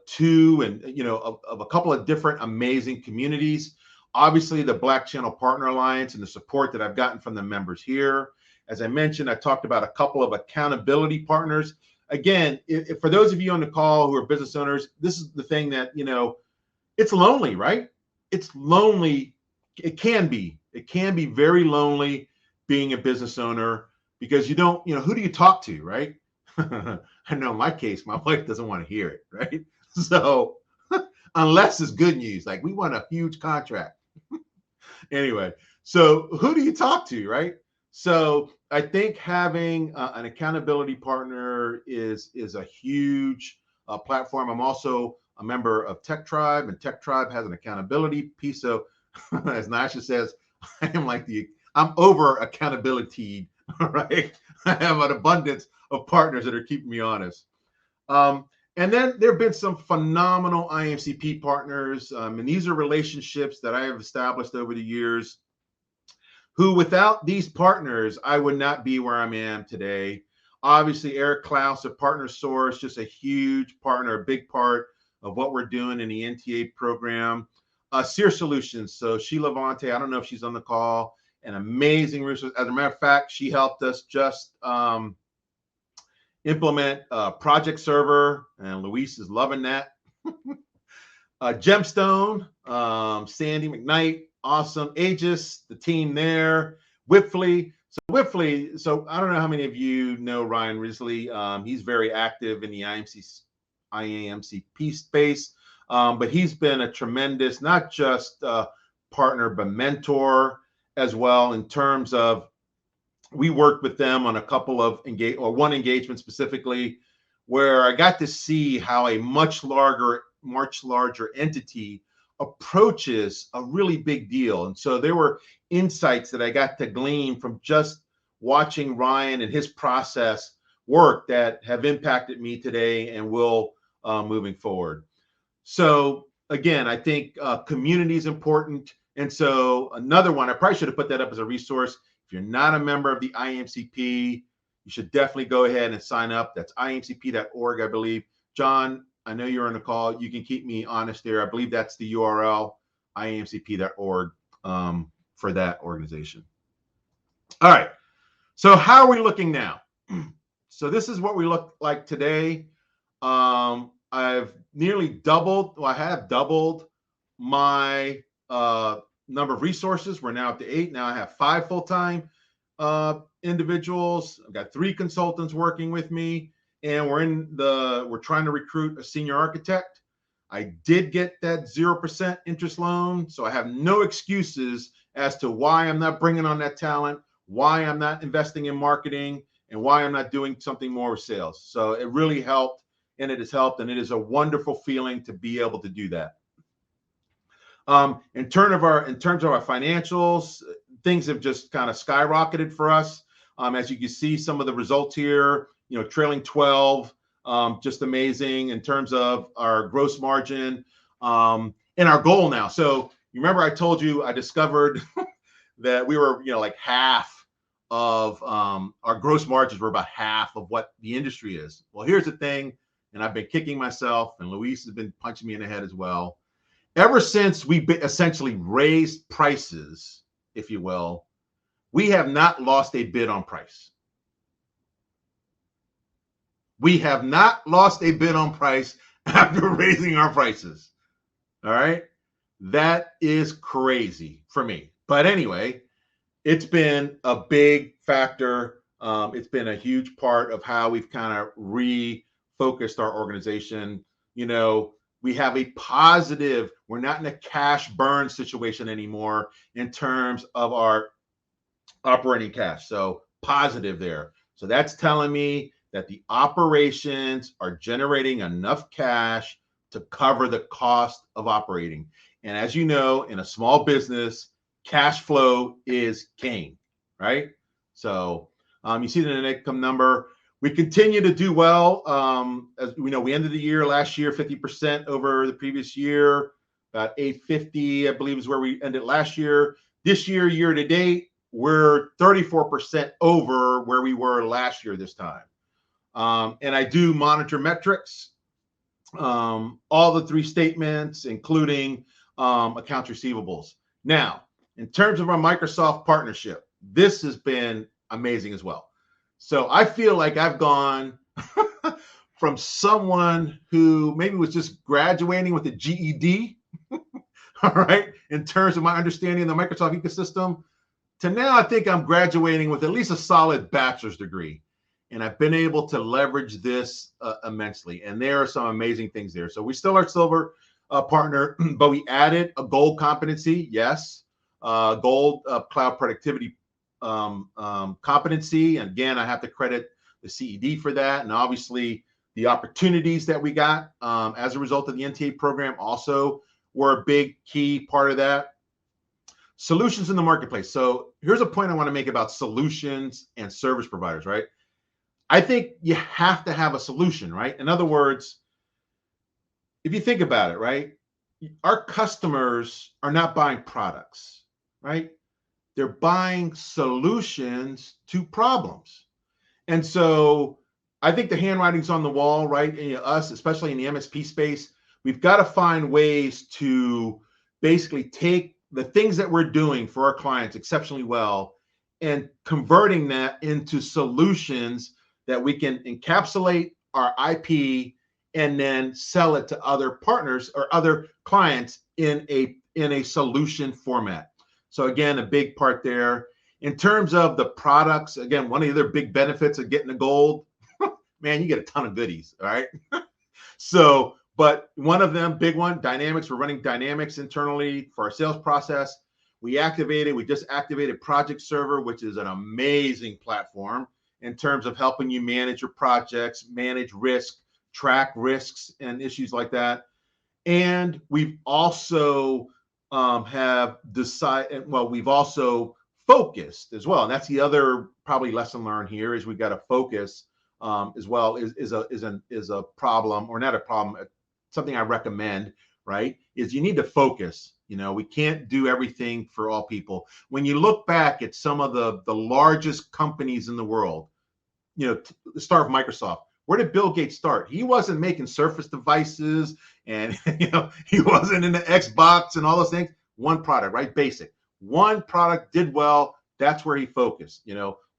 two and, of a couple of different amazing communities. Obviously, the Black Channel Partner Alliance and the support that I've gotten from the members here. As I mentioned, I talked about a couple of accountability partners. Again, if for those of you on the call who are business owners, this is the thing that, it's lonely, right? It's lonely. It can be very lonely being a business owner, because you don't, who do you talk to, right? I know in my case, my wife doesn't want to hear it, right? So unless it's good news, like we want a huge contract. Anyway, so who do you talk to, right? So I think having an accountability partner is a huge platform. I'm also a member of Tech Tribe, and Tech Tribe has an accountability piece. So as Nasha says, I'm over accountability, right? I have an abundance of partners that are keeping me honest. And then there have been some phenomenal IMCP partners, and these are relationships that I have established over the years, who without these partners, I would not be where I am today. Obviously, Eric Klaus of Partner Source, just a huge partner, a big part of what we're doing in the NTA program. Sear Solutions, so Sheila Vonte, I don't know if she's on the call, an amazing resource. As a matter of fact, she helped us just implement Project Server, and Luis is loving that. Gemstone, Sandy McKnight, awesome. Aegis, the team there. Whipfly. So I don't know how many of you know Ryan Risley. He's very active in the IAMCP space, but he's been a tremendous, not just partner, but mentor as well in terms of we worked with them on a couple of one engagement specifically where I got to see how a much larger entity approaches a really big deal. And so there were insights that I got to glean from just watching Ryan and his process work that have impacted me today and will moving forward. So again, I think community is important. And so another one, I probably should have put that up as a resource. If you're not a member of the IMCP, you should definitely go ahead and sign up. That's imcp.org, I believe. John, I know you're on the call. You can keep me honest there. I believe that's the URL, imcp.org, for that organization. All right. So how are we looking now? So this is what we look like today. I've nearly doubled, well, I have doubled my number of resources. We're now up to 8. Now I have 5 full-time individuals. I've got 3 consultants working with me, and we're trying to recruit a senior architect. I did get that 0% interest loan, so I have no excuses as to why I'm not bringing on that talent, why I'm not investing in marketing, and why I'm not doing something more with sales. So it really helped, and it has helped, and it is a wonderful feeling to be able to do that. In terms of our financials, things have just kind of skyrocketed for us. As you can see, some of the results here, trailing 12, just amazing in terms of our gross margin and our goal now. So you remember I told you I discovered that we were, like half of our gross margins were about half of what the industry is. Well, here's the thing, and I've been kicking myself, and Luis has been punching me in the head as well. Ever since we essentially raised prices, if you will, we have not lost a bid on price. We have not lost a bid on price after raising our prices. All right. That is crazy for me. But anyway, it's been a big factor. It's been a huge part of how we've kind of refocused our organization. We have a positive, we're not in a cash burn situation anymore in terms of our operating cash. So positive there. So that's telling me that the operations are generating enough cash to cover the cost of operating. And as you know, in a small business, cash flow is king, right? So you see the net income number. We continue to do well. As we know, we ended the year last year 50% over the previous year. About 850, I believe, is where we ended last year. This year, year to date, we're 34% over where we were last year this time. And I do monitor metrics, all the 3 statements, including accounts receivables. Now, in terms of our Microsoft partnership, this has been amazing as well. So I feel like I've gone from someone who maybe was just graduating with a GED, all right, in terms of my understanding of the Microsoft ecosystem, to now I think I'm graduating with at least a solid bachelor's degree. And I've been able to leverage this immensely. And there are some amazing things there. So we still are silver partner, but we added a gold competency. Yes, gold cloud productivity competency. And again, I have to credit the CED for that. And obviously the opportunities that we got as a result of the NTA program also were a big key part of that. Solutions in the marketplace. So here's a point I want to make about solutions and service providers, right? I think you have to have a solution, right? In other words, if you think about it, right, our customers are not buying products, right? They're buying solutions to problems. And so I think the handwriting's on the wall, right? And us, especially in the MSP space, we've got to find ways to basically take the things that we're doing for our clients exceptionally well and converting that into solutions that we can encapsulate our IP and then sell it to other partners or other clients in a solution format. So again, a big part there. In terms of the products, again, one of the other big benefits of getting the gold, man, you get a ton of goodies, all right? So, but one of them, big one, Dynamics, we're running Dynamics internally for our sales process. We just activated Project Server, which is an amazing platform in terms of helping you manage your projects, manage risk, track risks and issues like that. And we've also we've also focused as well. And that's the other probably lesson learned here is we got to focus as well is a problem, or not a problem, something I recommend, right? Is you need to focus. We can't do everything for all people. When you look back at some of the largest companies in the world, start with Microsoft. Where did Bill Gates start? He wasn't making Surface devices, and he wasn't in the Xbox and all those things. One product, right? Basic. One product did well. That's where he focused.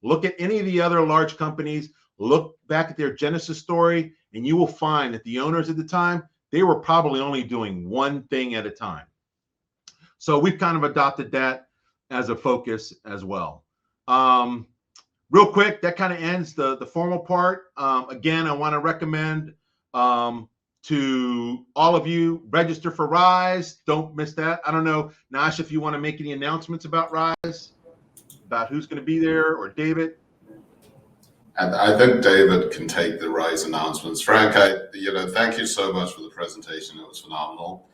Look at any of the other large companies. Look back at their genesis story, and you will find that the owners at the time, they were probably only doing one thing at a time. So we've kind of adopted that as a focus as well. Real quick, that kind of ends the formal part. Again, I want to recommend to all of you, register for Rise. Don't miss that. I don't know, Nash, if you want to make any announcements about Rise, about who's going to be there, or David. I think David can take the Rise announcements. Frank, thank you so much for the presentation. It was phenomenal.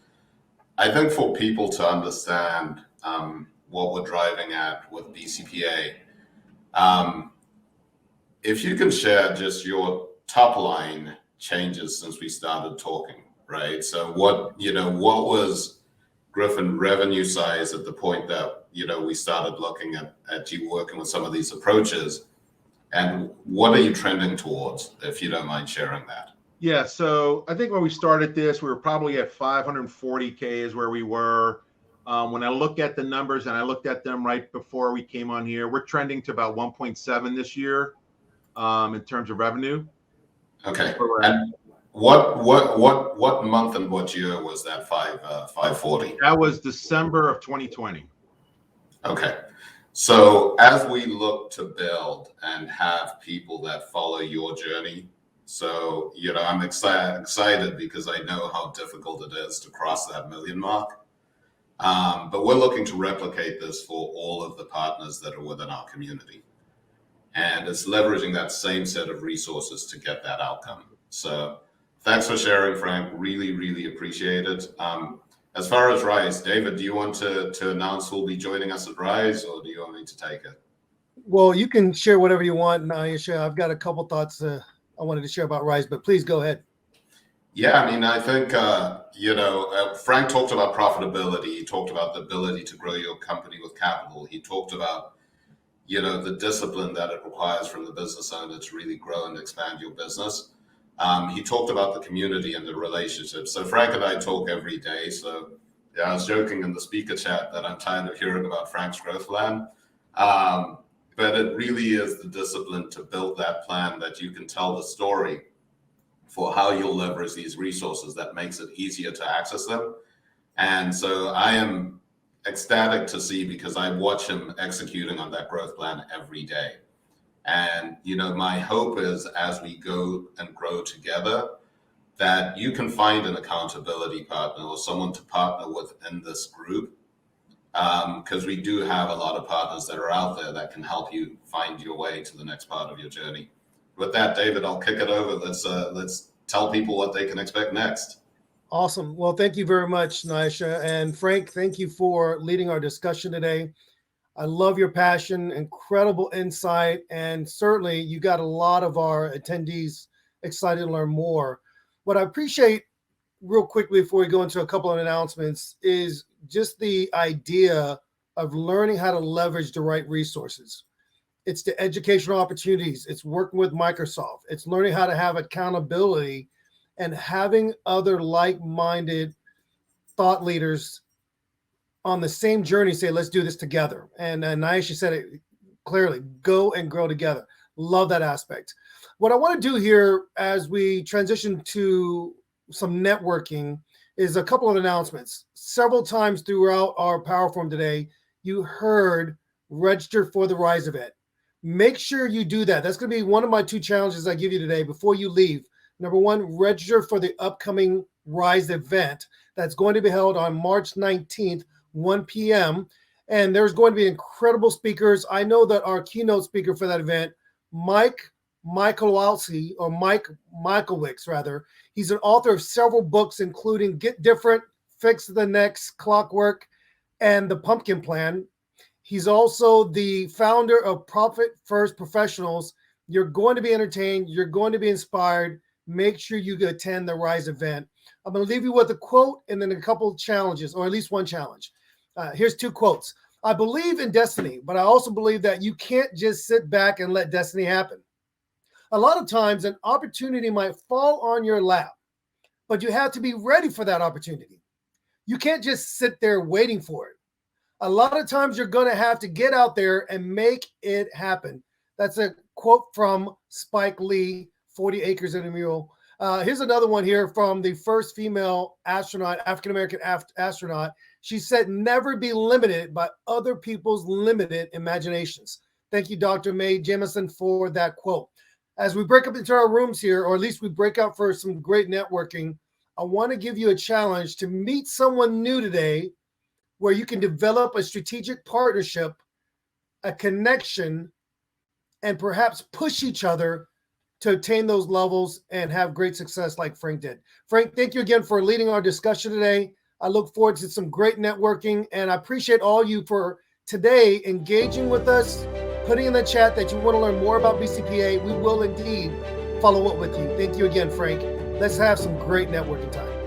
I think for people to understand what we're driving at with BCPA, if you can share just your top line changes since we started talking, right? So what was Griffin revenue size at the point that, we started looking at you working with some of these approaches, and what are you trending towards, if you don't mind sharing that? Yeah, so I think when we started this, we were probably at 540K is where we were. When I look at the numbers, and I looked at them right before we came on here, we're trending to about 1.7 this year in terms of revenue. Okay. And what month and what year was that 540? That was December of 2020. Okay. So as we look to build and have people that follow your journey, so I'm excited because I know how difficult it is to cross that million mark. But we're looking to replicate this for all of the partners that are within our community. And it's leveraging that same set of resources to get that outcome. So thanks for sharing, Frank. Really, really appreciate it. As far as Rise, David, do you want to announce who'll be joining us at Rise, or do you want me to take it? Well, you can share whatever you want, Naisha. I've got a couple thoughts I wanted to share about Rise, but please go ahead. Yeah, I mean, I think, Frank talked about profitability. He talked about the ability to grow your company with capital. He talked about, the discipline that it requires from the business owner to really grow and expand your business. He talked about the community and the relationships. So Frank and I talk every day. So I was joking in the speaker chat that I'm tired of hearing about Frank's growth plan. But it really is the discipline to build that plan that you can tell the story for how you'll leverage these resources that makes it easier to access them. And so I am ecstatic to see, because I watch him executing on that growth plan every day. And, my hope is as we go and grow together, that you can find an accountability partner or someone to partner with in this group. Because we do have a lot of partners that are out there that can help you find your way to the next part of your journey. With that, David, I'll kick it over. Let's tell people what they can expect next. Awesome. Well, thank you very much, Naisha. And Frank, thank you for leading our discussion today. I love your passion, incredible insight, and certainly you got a lot of our attendees excited to learn more. What I appreciate, real quickly before we go into a couple of announcements, is just the idea of learning how to leverage the right resources. It's the educational opportunities. It's working with Microsoft. It's learning how to have accountability and having other like-minded thought leaders on the same journey say, let's do this together. And Naisha said it clearly, go and grow together. Love that aspect. What I want to do here as we transition to some networking is a couple of announcements. Several times throughout our Power Forum today, you heard register for the Rise event. Make sure you do that. That's going to be one of my 2 challenges I give you today before you leave. Number 1, register for the upcoming Rise event that's going to be held on March 19th, 1 p.m. And there's going to be incredible speakers. I know that our keynote speaker for that event, Mike Michaelwicz, rather. He's an author of several books, including Get Different, Fix the Next, Clockwork, and The Pumpkin Plan. He's also the founder of Profit First Professionals. You're going to be entertained. You're going to be inspired. Make sure you attend the Rise event. I'm going to leave you with a quote and then a couple of challenges, or at least one challenge. Here's two quotes. I believe in destiny, but I also believe that you can't just sit back and let destiny happen. A lot of times an opportunity might fall on your lap, but you have to be ready for that opportunity. You can't just sit there waiting for it. A lot of times you're going to have to get out there and make it happen. That's a quote from Spike Lee, 40 Acres and a Mule. Here's another one here from the first female astronaut, African-American astronaut. She said, never be limited by other people's limited imaginations. Thank you, Dr. Mae Jemison, for that quote. As we break up into our rooms here, or at least we break out for some great networking, I want to give you a challenge to meet someone new today where you can develop a strategic partnership, a connection, and perhaps push each other to attain those levels and have great success like Frank did. Frank, thank you again for leading our discussion today. I look forward to some great networking, and I appreciate all you for today engaging with us, putting in the chat that you want to learn more about BCPA. We will indeed follow up with you. Thank you again, Frank. Let's have some great networking time.